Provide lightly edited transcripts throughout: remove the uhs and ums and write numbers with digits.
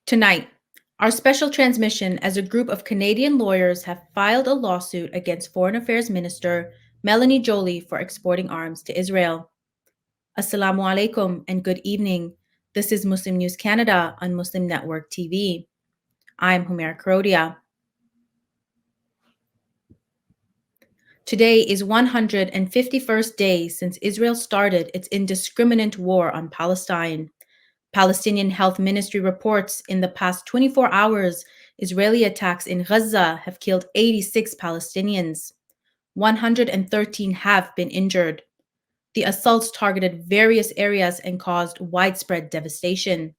Tonight, our special transmission as a group of Canadian lawyers have filed a lawsuit against Foreign Affairs Minister Melanie Joly for exporting arms to Israel. Assalamu alaikum and good evening. This is Muslim News Canada on Muslim Network TV. I'm Humaira Karodia. Today is 151st day since Israel started its indiscriminate war on Palestine. Palestinian Health Ministry reports in the past 24 hours, Israeli attacks in Gaza have killed 86 Palestinians. 113 have been injured. The assaults targeted various areas and caused widespread devastation.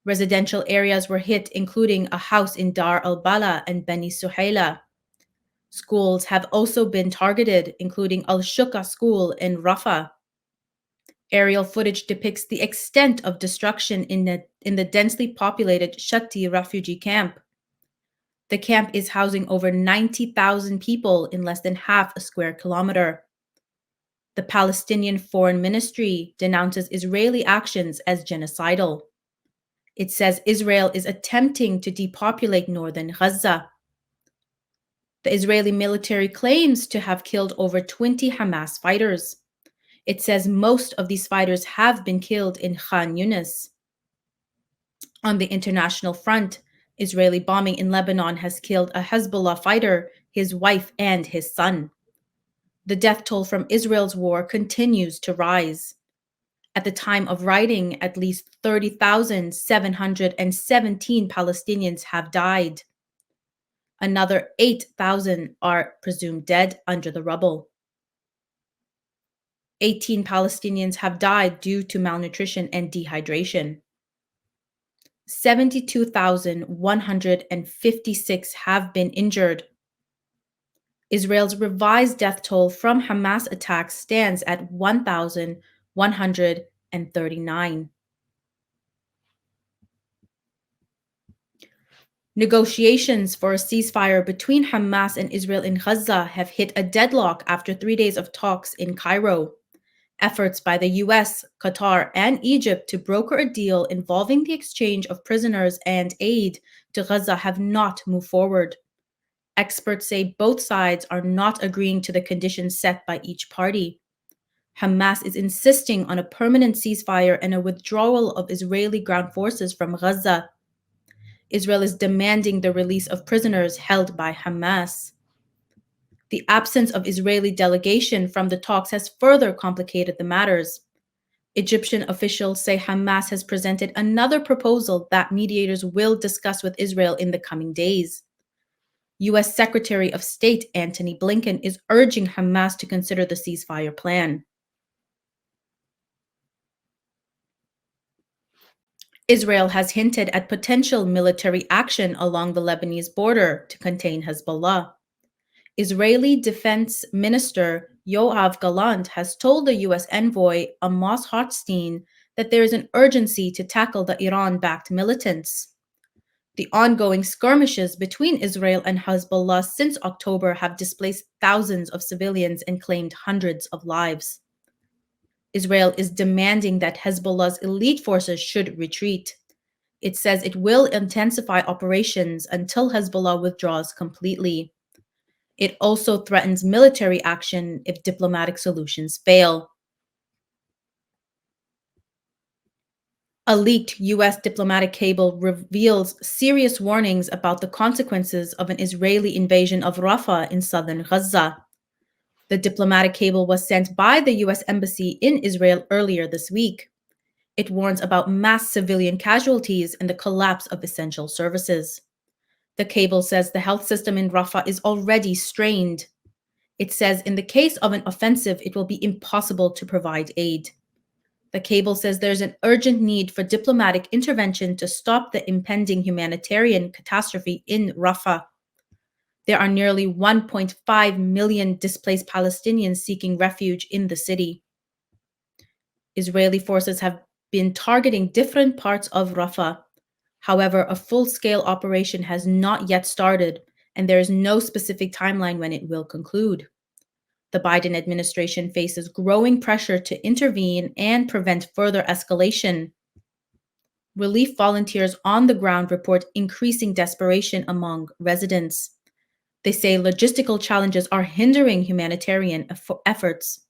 Residential areas were hit, including a house in Dar al-Bala and Beni Suhaila. Schools have also been targeted, including Al-Shuka School in Rafah. Aerial footage depicts the extent of destruction in the densely populated Shati refugee camp. The camp is housing over 90,000 people in less than half a square kilometer. The Palestinian Foreign Ministry denounces Israeli actions as genocidal. It says Israel is attempting to depopulate northern Gaza. The Israeli military claims to have killed over 20 Hamas fighters. It says most of these fighters have been killed in Khan Yunis. On the international front, Israeli bombing in Lebanon has killed a Hezbollah fighter, his wife, and his son. The death toll from Israel's war continues to rise. At the time of writing, at least 30,717 Palestinians have died. Another 8,000 are presumed dead under the rubble. 18 Palestinians have died due to malnutrition and dehydration. 72,156 have been injured. Israel's revised death toll from Hamas attacks stands at 1,139. Negotiations for a ceasefire between Hamas and Israel in Gaza have hit a deadlock after 3 days of talks in Cairo. Efforts by the US, Qatar, and Egypt to broker a deal involving the exchange of prisoners and aid to Gaza have not moved forward. Experts say both sides are not agreeing to the conditions set by each party. Hamas is insisting on a permanent ceasefire and a withdrawal of Israeli ground forces from Gaza. Israel is demanding the release of prisoners held by Hamas. The absence of Israeli delegation from the talks has further complicated the matters. Egyptian officials say Hamas has presented another proposal that mediators will discuss with Israel in the coming days. U.S. Secretary of State Antony Blinken is urging Hamas to consider the ceasefire plan. Israel has hinted at potential military action along the Lebanese border to contain Hezbollah. Israeli Defense Minister Yoav Gallant has told the U.S. envoy Amos Hochstein that there is an urgency to tackle the Iran-backed militants. The ongoing skirmishes between Israel and Hezbollah since October have displaced thousands of civilians and claimed hundreds of lives. Israel is demanding that Hezbollah's elite forces should retreat. It says it will intensify operations until Hezbollah withdraws completely. It also threatens military action if diplomatic solutions fail. A leaked U.S. diplomatic cable reveals serious warnings about the consequences of an Israeli invasion of Rafah in southern Gaza. The diplomatic cable was sent by the U.S. Embassy in Israel earlier this week. It warns about mass civilian casualties and the collapse of essential services. The cable says the health system in Rafah is already strained. It says in the case of an offensive, it will be impossible to provide aid. The cable says there's an urgent need for diplomatic intervention to stop the impending humanitarian catastrophe in Rafah. There are nearly 1.5 million displaced Palestinians seeking refuge in the city. Israeli forces have been targeting different parts of Rafah. However, a full-scale operation has not yet started, and there is no specific timeline when it will conclude. The Biden administration faces growing pressure to intervene and prevent further escalation. Relief volunteers on the ground report increasing desperation among residents. They say logistical challenges are hindering humanitarian efforts.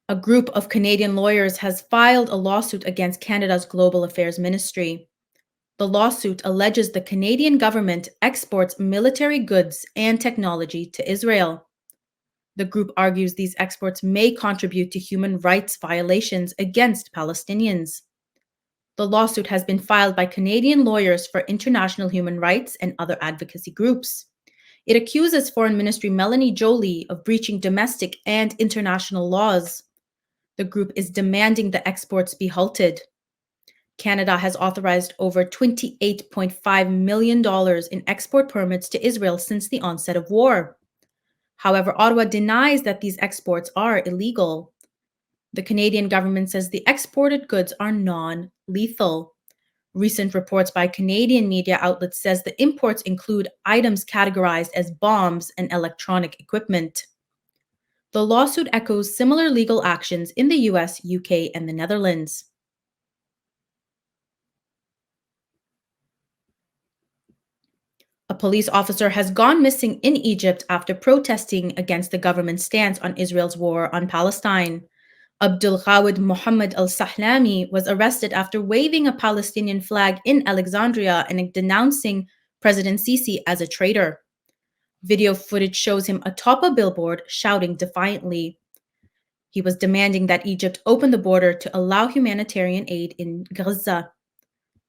A group of Canadian lawyers has filed a lawsuit against Canada's Global Affairs Ministry. The lawsuit alleges the Canadian government exports military goods and technology to Israel. The group argues these exports may contribute to human rights violations against Palestinians. The lawsuit has been filed by Canadian lawyers for international human rights and other advocacy groups. It accuses Foreign Ministry Melanie Joly of breaching domestic and international laws. The group is demanding the exports be halted. Canada has authorized over $28.5 million in export permits to Israel since the onset of war. However, Ottawa denies that these exports are illegal. The Canadian government says the exported goods are non-lethal. Recent reports by Canadian media outlets says the imports include items categorized as bombs and electronic equipment. The lawsuit echoes similar legal actions in the US, UK, and the Netherlands. A police officer has gone missing in Egypt after protesting against the government's stance on Israel's war on Palestine. Abdul Ghawid Mohammed al-Sahlami was arrested after waving a Palestinian flag in Alexandria and denouncing President Sisi as a traitor. Video footage shows him atop a billboard shouting defiantly. He was demanding that Egypt open the border to allow humanitarian aid in Gaza.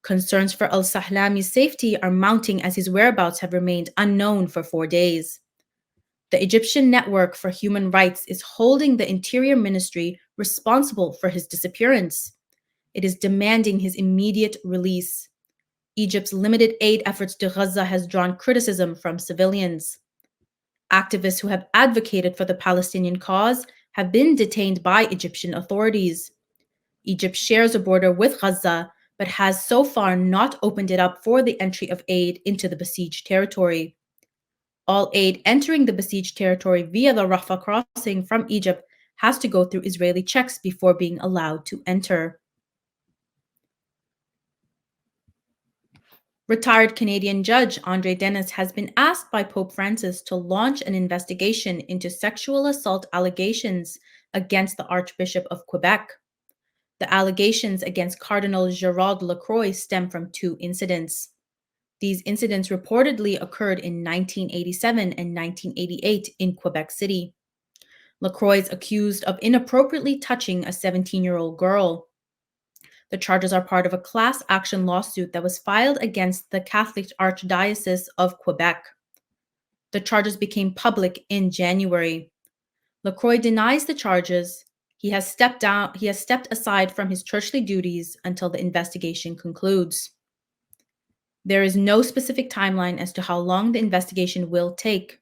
Concerns for al-Sahlami's safety are mounting as his whereabouts have remained unknown for 4 days. The Egyptian Network for Human Rights is holding the Interior Ministry responsible for his disappearance. It is demanding his immediate release. Egypt's limited aid efforts to Gaza has drawn criticism from civilians. Activists who have advocated for the Palestinian cause have been detained by Egyptian authorities. Egypt shares a border with Gaza, but has so far not opened it up for the entry of aid into the besieged territory. All aid entering the besieged territory via the Rafah crossing from Egypt has to go through Israeli checks before being allowed to enter. Retired Canadian judge Andre Dennis has been asked by Pope Francis to launch an investigation into sexual assault allegations against the Archbishop of Quebec. The allegations against Cardinal Gerald Lacroix stem from 2 incidents. These incidents reportedly occurred in 1987 and 1988 in Quebec City. Lacroix is accused of inappropriately touching a 17-year-old girl. The charges are part of a class action lawsuit that was filed against the Catholic Archdiocese of Quebec. The charges became public in January. Lacroix denies the charges. He has stepped aside from his churchly duties until the investigation concludes. There is no specific timeline as to how long the investigation will take.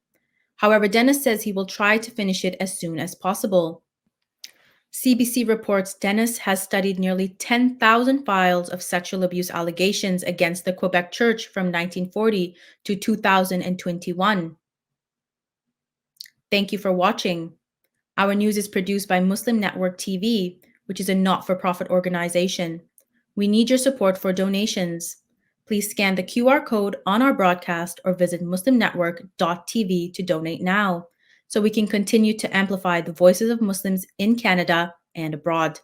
However, Dennis says he will try to finish it as soon as possible. CBC reports Dennis has studied nearly 10,000 files of sexual abuse allegations against the Quebec Church from 1940 to 2021. Thank you for watching. Our news is produced by Muslim Network TV, which is a not-for-profit organization. We need your support for donations. Please scan the QR code on our broadcast or visit muslimnetwork.tv to donate now, so we can continue to amplify the voices of Muslims in Canada and abroad.